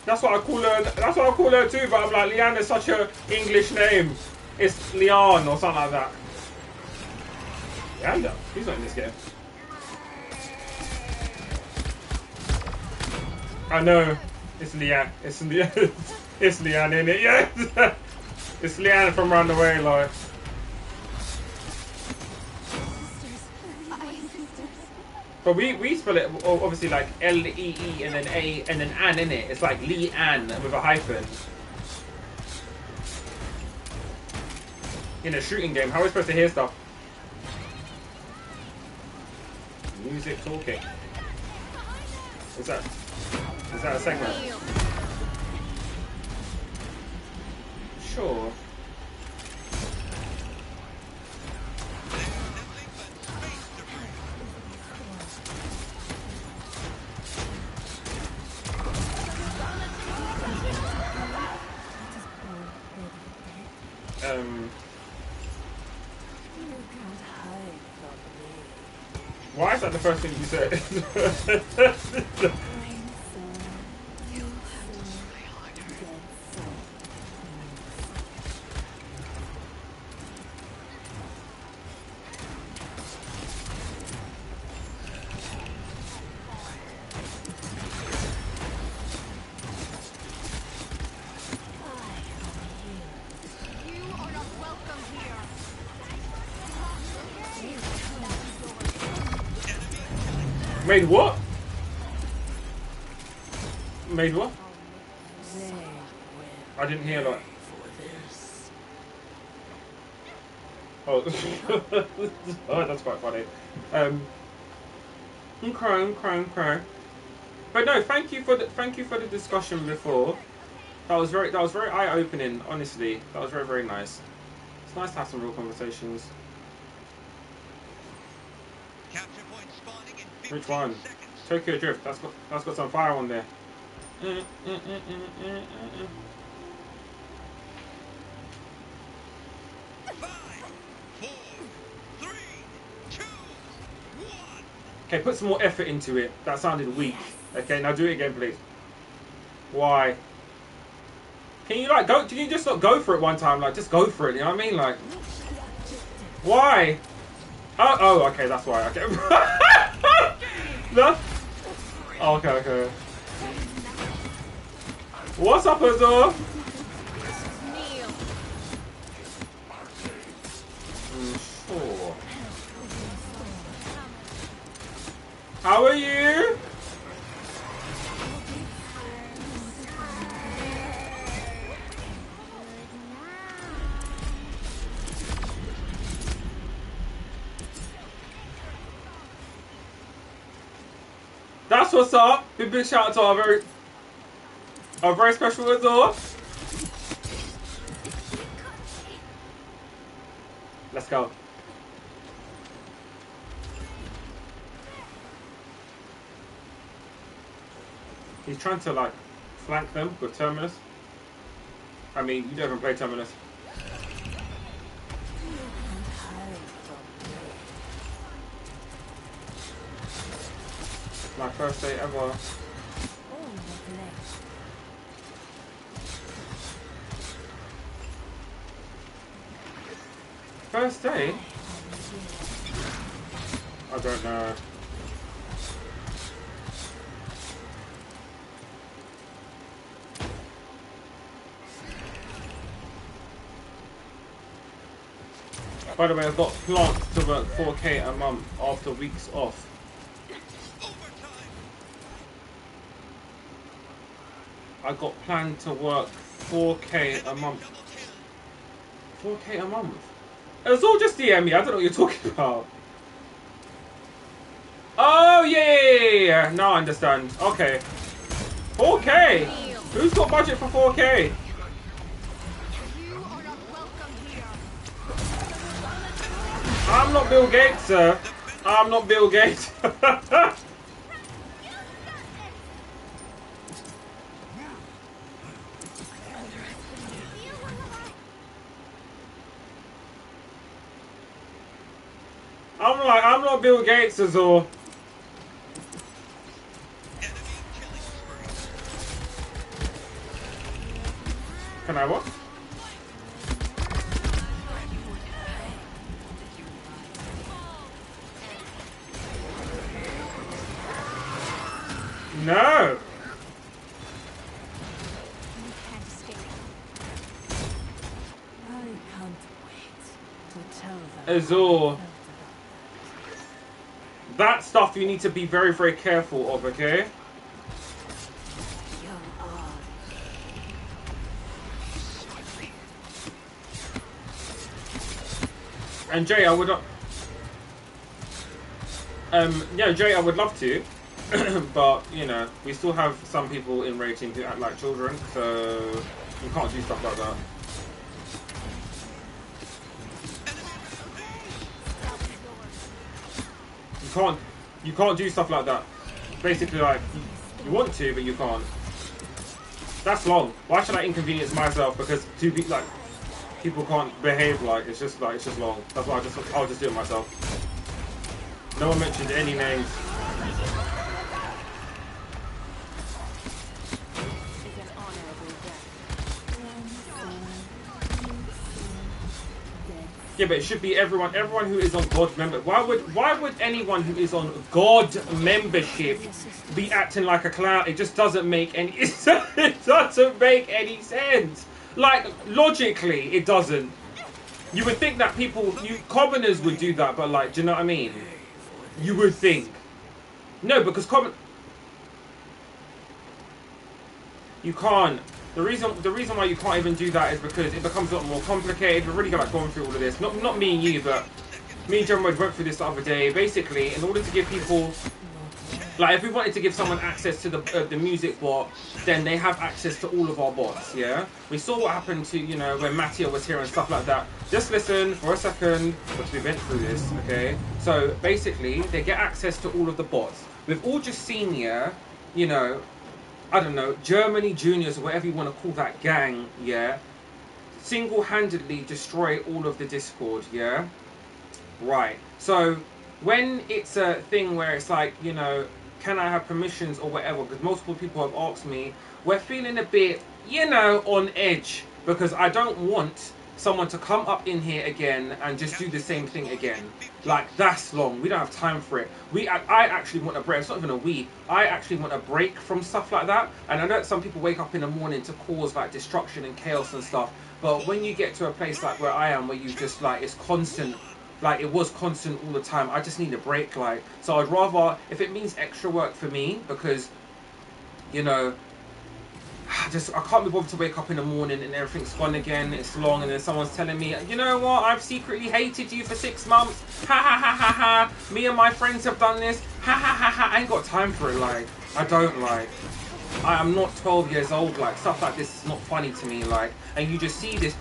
That's what I call her. That's what I call her too. But I'm like, Leanne is such a English name. It's Leanne or something like that. Leander. He's not in this game. I know. It's Leanne. It's Leanne. It's Leanne in it. Yeah. It's Leanne from round the way, like. But we spell it obviously like L-E-E and then A and then Ann in it. It's like Leanne with a hyphen. In a shooting game, how are we supposed to hear stuff? Music talking. What's that? Is that a segment? Sure.
You can't hide from me.
Why is that the first thing you said?
Brain cell, you cell, dead cell.
You are not welcome here.
Made what? Made what?
They will
I didn't hear that.
for this.
Oh, oh, that's quite funny. Okay. But no, thank you for the discussion before. That was very eye-opening. Honestly, that was very nice. It's nice to have some real conversations.
Capture point spawning in 15
Which one?
seconds.
Tokyo Drift. That's got some fire on there.
Five, four, three, two, one.
Okay, put some more effort into it. That sounded weak. Okay, now do it again, please. Why? Can you like go? Can you just not go for it one time? Like, just go for it. You know what I mean? Like, why? Oh, okay, that's why. Okay. No. Oh, okay. What's up, Azor?
Kneel.
Sure. How are you? That's what's up. Big shout out to our very special Azor. Let's go. He's trying to like flank them with Terminus. I mean, you don't even play Terminus. My first day ever. First day? I don't know. By the way, I've got plans to work 4K a month after weeks off.
Overtime.
I got planned to work 4K a
Enemy
month.
double kill.
4K a month? It's all just DM me. I don't know what you're talking about. Oh, yeah. Now I understand. Okay. 4K? Who's got budget for 4K?
You are not welcome here.
I'm not Bill Gates, sir. I'm not Bill Gates. I'm not Bill Gates, Azor.
Enemy killing spree.
Can I what? No.
You can't escape.
I can't wait to tell them.
Azor. That stuff you need to be very careful of, okay?
Young are.
And Jay, I would yeah, Jay, I would love to. But you know, we still have some people in raid team who act like children, so you can't do stuff like that. You can't do stuff like that. Basically, like you want to, but you can't. That's long. Why should I inconvenience myself because people can't behave like it's just long. That's why I'll just do it myself. No one mentioned any names. Yeah, but it should be everyone who is on God member. Why would anyone who is on God membership be acting like a clown? It just doesn't make any it doesn't make any sense. Like logically, it doesn't. You would think that commoners would do that, but like, do you know what I mean? You would think. No, because you can't. The reason why you can't even do that is because it becomes a lot more complicated. We're really like going through all of this. Not me and you, but me and John went through this the other day. Basically, in order to give people, like, if we wanted to give someone access to the music bot, then they have access to all of our bots. Yeah, we saw what happened to when Mattia was here and stuff like that. Just listen for a second, because we went through this. Okay, so basically, they get access to all of the bots. We've all just seen, I don't know, Germany Juniors or whatever you want to call that gang, yeah, single-handedly destroy all of the Discord, yeah? Right. So, when it's a thing where it's like, can I have permissions or whatever, because multiple people have asked me, we're feeling a bit, on edge, because I don't want someone to come up in here again and just do the same thing again. Like, that's long. We don't have time for it. I actually want a break. It's not even a we. I actually want a break from stuff like that. And I know that some people wake up in the morning to cause like destruction and chaos and stuff. But when you get to a place like where I am, where you just like, it's constant, like it was constant all the time, I just need a break. Like, so I'd rather, if it means extra work for me, because, I can't be bothered to wake up in the morning and everything's gone again, it's long, and then someone's telling me, you know what, I've secretly hated you for 6 months, ha ha ha ha ha, me and my friends have done this, ha ha ha ha, I ain't got time for it, like, I don't, like, I am not 12 years old, like, stuff like this is not funny to me, like, and you just see this,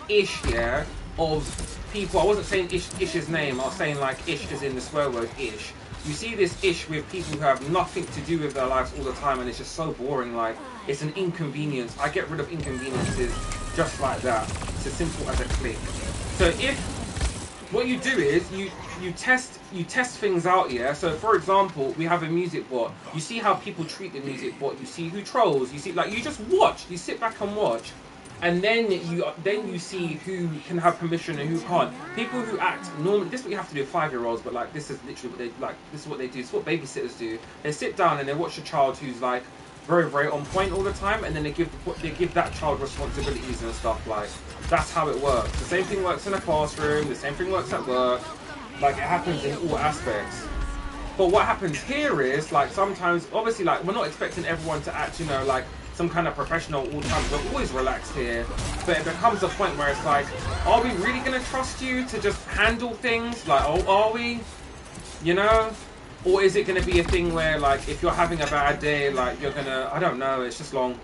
ish, yeah, of people, I wasn't saying ish's name, I was saying, like, ish as in the swear word, ish. You see this ish with people who have nothing to do with their lives all the time, and it's just so boring. Like, it's an inconvenience. I get rid of inconveniences just like that. It's as simple as a click. So if what you do is you test things out, yeah. So for example, we have a music bot. You see how people treat the music bot. You see who trolls. You see, like, you just watch. You sit back and watch. And then you see who can have permission and who can't. People who act normally, this is what you have to do with 5-year-olds, but like this is literally what they like. This is what they do. This is what babysitters do. They sit down and they watch a child who's like very, very on point all the time, and then they give that child responsibilities and stuff. Like, that's how it works. The same thing works in a classroom. The same thing works at work. Like, it happens in all aspects. But what happens here is, like, sometimes, obviously, like, we're not expecting everyone to act, like some kind of professional all the time. We're always relaxed here, but it becomes a point where it's like, are we really gonna trust you to just handle things? Like, oh, are we? Or is it gonna be a thing where, like, if you're having a bad day, like, you're gonna, I don't know, it's just long.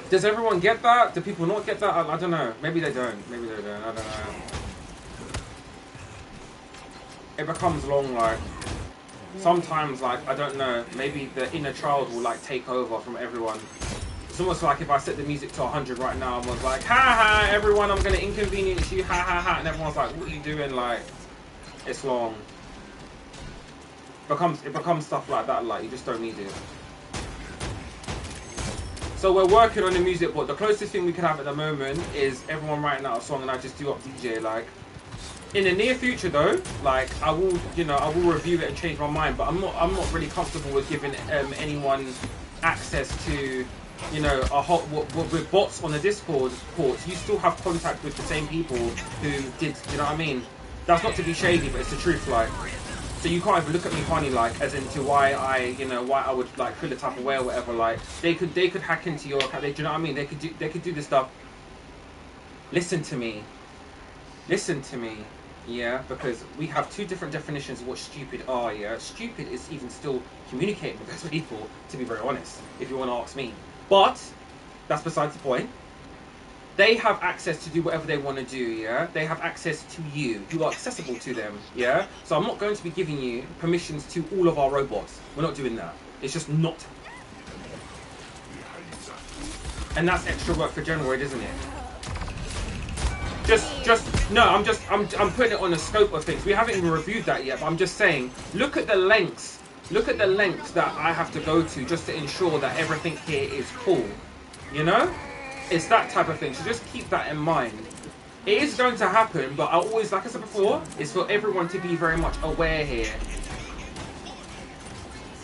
Does everyone get that? Do people not get that? I don't know. Maybe they don't. I don't know. It becomes long, like. Sometimes, like, I don't know, maybe the inner child will, like, take over from everyone. It's almost like if I set the music to 100 right now, I was like, ha ha, everyone, I'm going to inconvenience you, ha ha ha, and everyone's like, what are you doing? Like, it's long. It becomes stuff like that, like, you just don't need it. So we're working on the music, but the closest thing we can have at the moment is everyone writing out a song and I just do up DJ, like. In the near future, though, like, I will review it and change my mind. But I'm not really comfortable with giving anyone access to, with bots on the Discord ports. You still have contact with the same people who did, you know what I mean? That's not to be shady, but it's the truth, like. So you can't even look at me funny, like, as into why I would like feel a type of way or whatever. Like, they could hack into your account. Do you know what I mean? They could do this stuff. Listen to me. Yeah, because we have two different definitions of what stupid are. Yeah, stupid is even still communicating with those people. To be very honest, if you want to ask me, but that's besides the point. They have access to do whatever they want to do, yeah? They have access to you. You are accessible to them, yeah? So I'm not going to be giving you permissions to all of our robots. We're not doing that. It's just not. And that's extra work for Generoid, isn't it? No, I'm putting it on the scope of things. We haven't even reviewed that yet, but I'm just saying, look at the lengths. Look at the lengths that I have to go to just to ensure that everything here is cool. You know? It's that type of thing, so just keep that in mind. It is going to happen, but I always, like I said before, is for everyone to be very much aware here.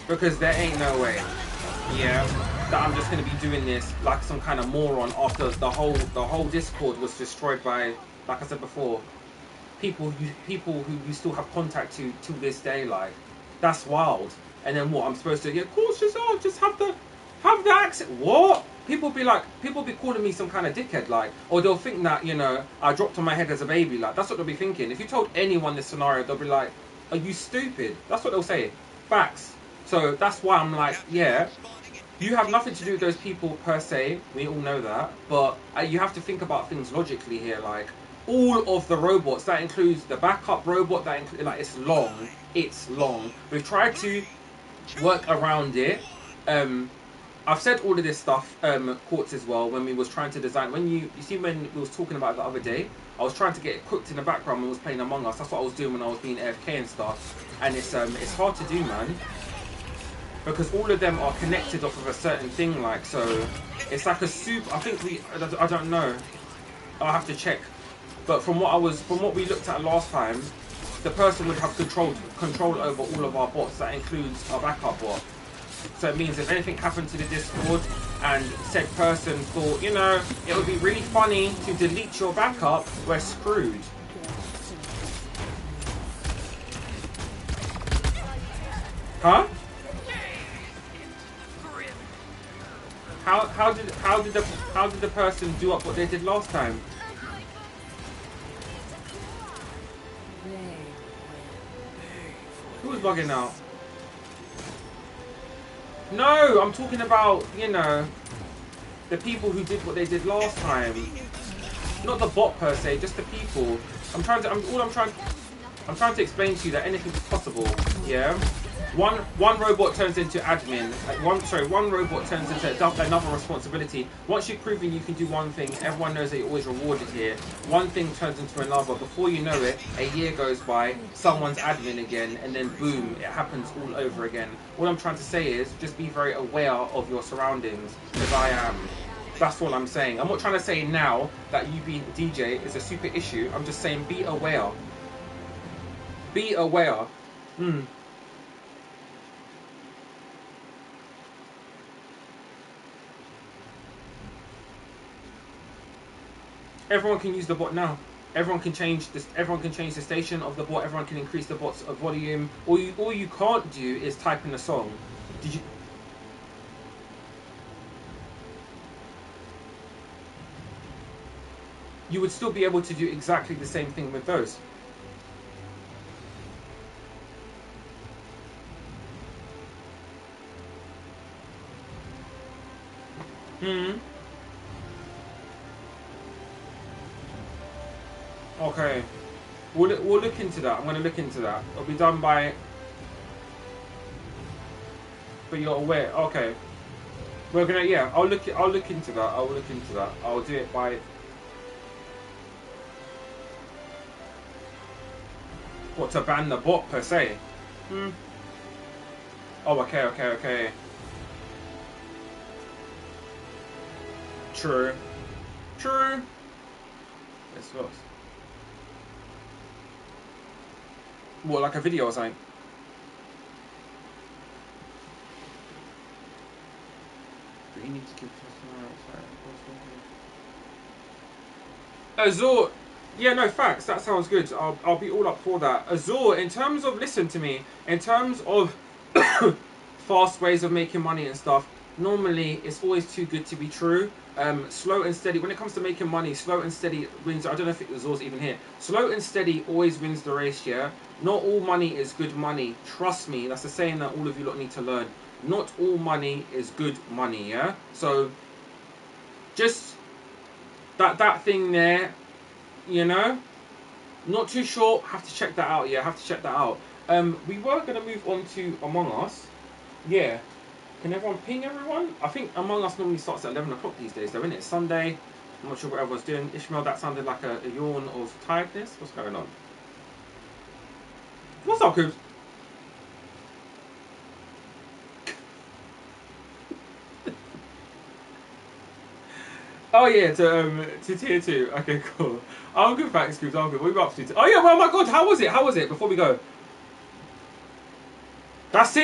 Because there ain't no way, yeah, that I'm just going to be doing this like some kind of moron after the whole Discord was destroyed by, like I said before, people who you still have contact to this day. Like, that's wild. And then what? I'm supposed to, yeah, of course, just have the access. What? People be calling me some kind of dickhead, like, or they'll think that, you know, I dropped on my head as a baby. Like, that's what they'll be thinking. If you told anyone this scenario, they'll be like, are you stupid? That's what they'll say. Facts. So that's why I'm like, yeah, you have nothing to do with those people per se. We all know that. But you have to think about things logically here. Like, all of the robots, that includes the backup robot, that includes, like, it's long. It's long. We've tried to work around it. I've said all of this stuff, Quartz, as well, when we was trying to design. When you see when we was talking about it the other day, I was trying to get it cooked in the background when we was playing Among Us. That's what I was doing when I was being AFK and stuff. And it's hard to do, man, because all of them are connected off of a certain thing. Like, so it's like a soup. I think I don't know. I'll have to check. But from what we looked at last time, the person would have control over all of our bots. That includes our backup bot. So it means if anything happened to the Discord and said person thought, you know, it would be really funny to delete your backup, we're screwed. Huh? How did the person do up what they did last time? Who was bugging out? No, I'm talking about, you know, the people who did what they did last time. Not the bot per se, just the people. I'm trying to explain to you that anything is possible. Yeah. One robot turns into admin. One robot turns into another responsibility. Once you've proven you can do one thing, everyone knows that you're always rewarded here. One thing turns into another. Before you know it, a year goes by, someone's admin again, and then boom, it happens all over again. What I'm trying to say is just be very aware of your surroundings, as I am. That's all I'm saying. I'm not trying to say now that you being DJ is a super issue. I'm just saying be aware. Be aware. Everyone can use the bot now. Everyone can change this. Everyone can change the station of the bot. Everyone can increase the bot's volume. All you can't do is type in a song. Did you? You would still be able to do exactly the same thing with those. Okay, we'll look into that. I'm going to look into that. It'll be done by. But you're aware. Okay, we're gonna. Yeah, I'll look into that. I'll look into that. I'll do it by. What, to ban the bot per se? Oh, okay. True. This was. What, like a video or something? But you need to keep Azure. Yeah, no, facts. That sounds good. I'll be all up for that. Azure, in terms of, listen to me, in terms of fast ways of making money and stuff, normally it's always too good to be true. Slow and steady, when it comes to making money, slow and steady wins. I don't know if it was yours even here. Slow and steady always wins the race, yeah? Not all money is good money. Trust me, that's the saying that all of you lot need to learn. Not all money is good money, yeah? So, just that thing there, you know? Not too sure, have to check that out, yeah? Have to check that out. We were going to move on to Among Us. Yeah. Can everyone ping everyone? I think Among Us normally starts at 11 o'clock these days, though, isn't it? Sunday. I'm not sure what everyone's doing. Ishmael, that sounded like a yawn of tiredness. What's going on? What's up, Coops? Oh yeah, to tier 2. Okay, cool. I'm good, thanks, Coops. I'm good. What are you up to? Oh yeah, well, oh my god, how was it? How was it? Before we go. That's it.